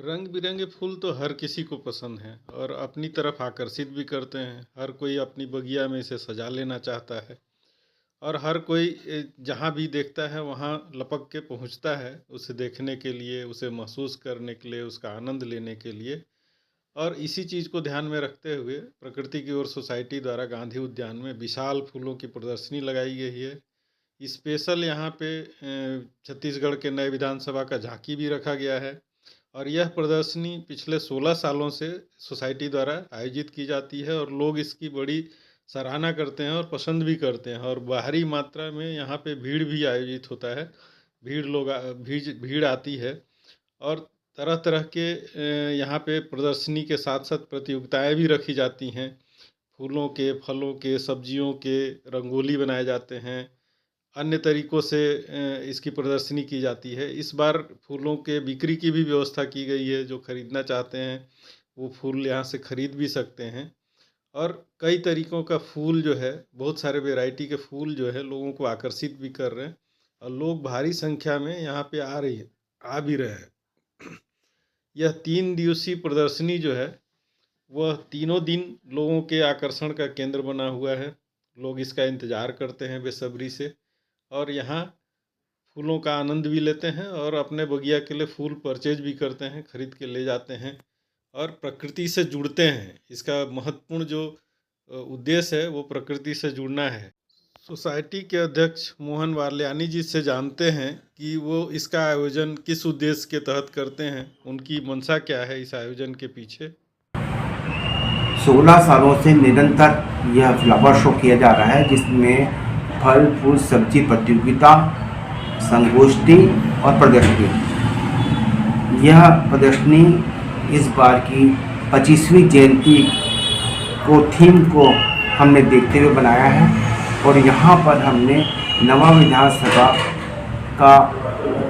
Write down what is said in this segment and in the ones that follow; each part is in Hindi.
रंग बिरंगे फूल तो हर किसी को पसंद हैं और अपनी तरफ आकर्षित भी करते हैं। हर कोई अपनी बगिया में इसे सजा लेना चाहता है और हर कोई जहाँ भी देखता है वहाँ लपक के पहुँचता है उसे देखने के लिए, उसे महसूस करने के लिए, उसका आनंद लेने के लिए। और इसी चीज़ को ध्यान में रखते हुए प्रकृति की ओर सोसाइटी द्वारा गांधी उद्यान में विशाल फूलों की प्रदर्शनी लगाई गई है। स्पेशल यहाँ पे छत्तीसगढ़ के नए विधानसभा का झांकी भी रखा गया है और यह प्रदर्शनी पिछले 16 सालों से सोसाइटी द्वारा आयोजित की जाती है और लोग इसकी बड़ी सराहना करते हैं और पसंद भी करते हैं और भारी मात्रा में यहाँ पे भीड़ भी आयोजित होता है। भीड़ आती है और तरह तरह के यहाँ पे प्रदर्शनी के साथ साथ प्रतियोगिताएं भी रखी जाती हैं। फूलों के, फलों के, सब्जियों के रंगोली बनाए जाते हैं। अन्य तरीक़ों से इसकी प्रदर्शनी की जाती है। इस बार फूलों के बिक्री की भी व्यवस्था की गई है। जो खरीदना चाहते हैं वो फूल यहाँ से खरीद भी सकते हैं और कई तरीक़ों का फूल जो है, बहुत सारे वैरायटी के फूल जो है लोगों को आकर्षित भी कर रहे हैं और लोग भारी संख्या में यहाँ पे आ भी रहे हैं। यह 3 दिवसीय प्रदर्शनी जो है वह तीनों दिन लोगों के आकर्षण का केंद्र बना हुआ है। लोग इसका इंतज़ार करते हैं बेसब्री से और यहाँ फूलों का आनंद भी लेते हैं और अपने बगिया के लिए फूल परचेज भी करते हैं, खरीद के ले जाते हैं और प्रकृति से जुड़ते हैं। इसका महत्वपूर्ण जो उद्देश्य है वो प्रकृति से जुड़ना है। सोसाइटी के अध्यक्ष मोहन वाल्यानी जी से जानते हैं कि वो इसका आयोजन किस उद्देश्य के तहत करते हैं, उनकी मंशा क्या है इस आयोजन के पीछे। 16 सालों से निरंतर यह फ्लावर शो किया जा रहा है, जिसमें फल फूल सब्जी प्रतियोगिता, संगोष्ठी और प्रदर्शनी। यह प्रदर्शनी इस बार की 25वीं जयंती को थीम को हमने देखते हुए बनाया है और यहाँ पर हमने नवा विधानसभा का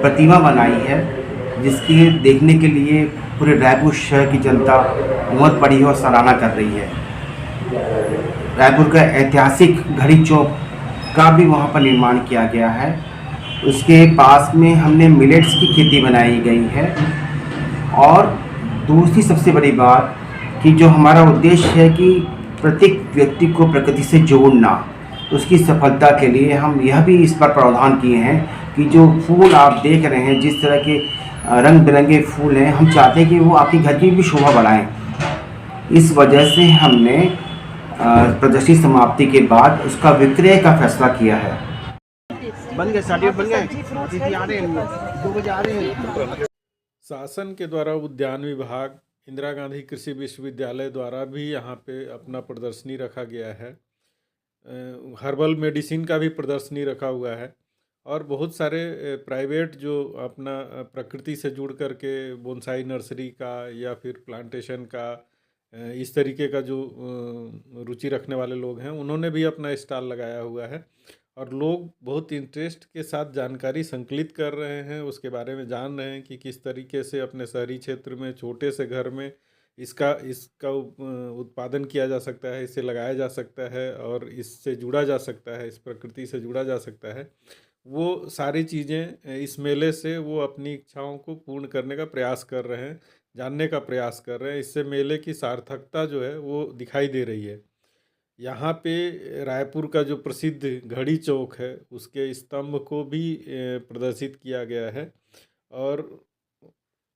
प्रतिमा बनाई है, जिसकी देखने के लिए पूरे रायपुर शहर की जनता उमड़ पड़ी है और सराहना कर रही है। रायपुर का ऐतिहासिक घड़ी चौक का भी वहाँ पर निर्माण किया गया है। उसके पास में हमने मिलेट्स की खेती बनाई गई है और दूसरी सबसे बड़ी बात कि जो हमारा उद्देश्य है कि प्रत्येक व्यक्ति को प्रकृति से जोड़ना, उसकी सफलता के लिए हम यह भी इस पर प्रावधान किए हैं कि जो फूल आप देख रहे हैं, जिस तरह के रंग बिरंगे फूल हैं, हम चाहते हैं कि वो आपके घर की भी शोभा बढ़ाएं। इस वजह से हमने प्रदर्शनी समाप्ति के बाद उसका विक्रय का फैसला किया है। बन गए साड़ी बन गए, दीदी आ रहे हैं, 2 बजे आ रहे हैं। शासन के द्वारा उद्यान विभाग, इंदिरा गांधी कृषि विश्वविद्यालय द्वारा भी यहाँ पे अपना प्रदर्शनी रखा गया है। हर्बल मेडिसिन का भी प्रदर्शनी रखा हुआ है और बहुत सारे प्राइवेट जो अपना प्रकृति से जुड़ कर के बोनसाई नर्सरी का या फिर प्लांटेशन का इस तरीके का जो रुचि रखने वाले लोग हैं, उन्होंने भी अपना स्टॉल लगाया हुआ है और लोग बहुत इंटरेस्ट के साथ जानकारी संकलित कर रहे हैं, उसके बारे में जान रहे हैं कि किस तरीके से अपने शहरी क्षेत्र में छोटे से घर में इसका उत्पादन किया जा सकता है, इसे लगाया जा सकता है और इससे जुड़ा जा सकता है, इस प्रकृति से जुड़ा जा सकता है। वो सारी चीज़ें इस मेले से वो अपनी इच्छाओं को पूर्ण करने का प्रयास कर रहे हैं, जानने का प्रयास कर रहे हैं। इससे मेले की सार्थकता जो है वो दिखाई दे रही है। यहाँ पे रायपुर का जो प्रसिद्ध घड़ी चौक है उसके स्तंभ को भी प्रदर्शित किया गया है और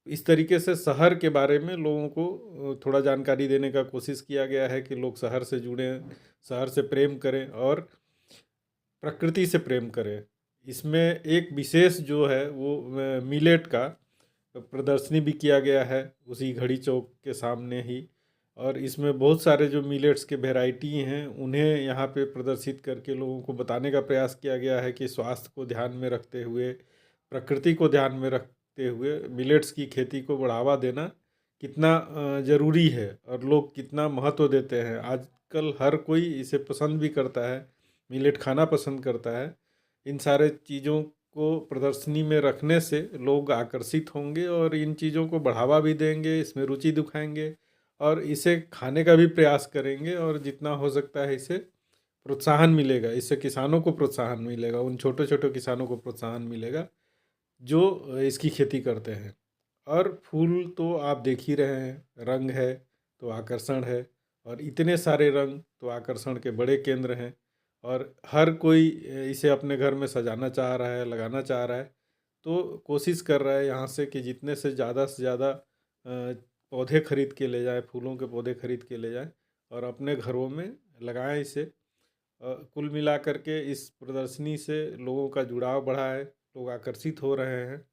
इस तरीके से शहर के बारे में लोगों को थोड़ा जानकारी देने का कोशिश किया गया है कि लोग शहर से जुड़ें, शहर से प्रेम करें और प्रकृति से प्रेम करें। इसमें एक विशेष जो है वो मिलेट का प्रदर्शनी भी किया गया है उसी घड़ी चौक के सामने ही और इसमें बहुत सारे जो मिलेट्स के वैरायटी हैं उन्हें यहाँ पे प्रदर्शित करके लोगों को बताने का प्रयास किया गया है कि स्वास्थ्य को ध्यान में रखते हुए, प्रकृति को ध्यान में रखते हुए मिलेट्स की खेती को बढ़ावा देना कितना ज़रूरी है और लोग कितना महत्व देते हैं। आजकल हर कोई इसे पसंद भी करता है, मिलेट खाना पसंद करता है। इन सारे चीज़ों को प्रदर्शनी में रखने से लोग आकर्षित होंगे और इन चीज़ों को बढ़ावा भी देंगे, इसमें रुचि दिखाएंगे और इसे खाने का भी प्रयास करेंगे और जितना हो सकता है इसे प्रोत्साहन मिलेगा। इससे किसानों को प्रोत्साहन मिलेगा, उन छोटे छोटे किसानों को प्रोत्साहन मिलेगा जो इसकी खेती करते हैं। और फूल तो आप देख ही रहे हैं, रंग है तो आकर्षण है, और इतने सारे रंग तो आकर्षण के बड़े केंद्र हैं। और हर कोई इसे अपने घर में सजाना चाह रहा है, लगाना चाह रहा है। तो कोशिश कर रहा है यहाँ से जितने से ज़्यादा पौधे खरीद के ले जाएं, फूलों के पौधे खरीद के ले जाएं और अपने घरों में लगाएं इसे। कुल मिलाकर के इस प्रदर्शनी से लोगों का जुड़ाव बढ़ा है, लोग आकर्षित हो रहे हैं।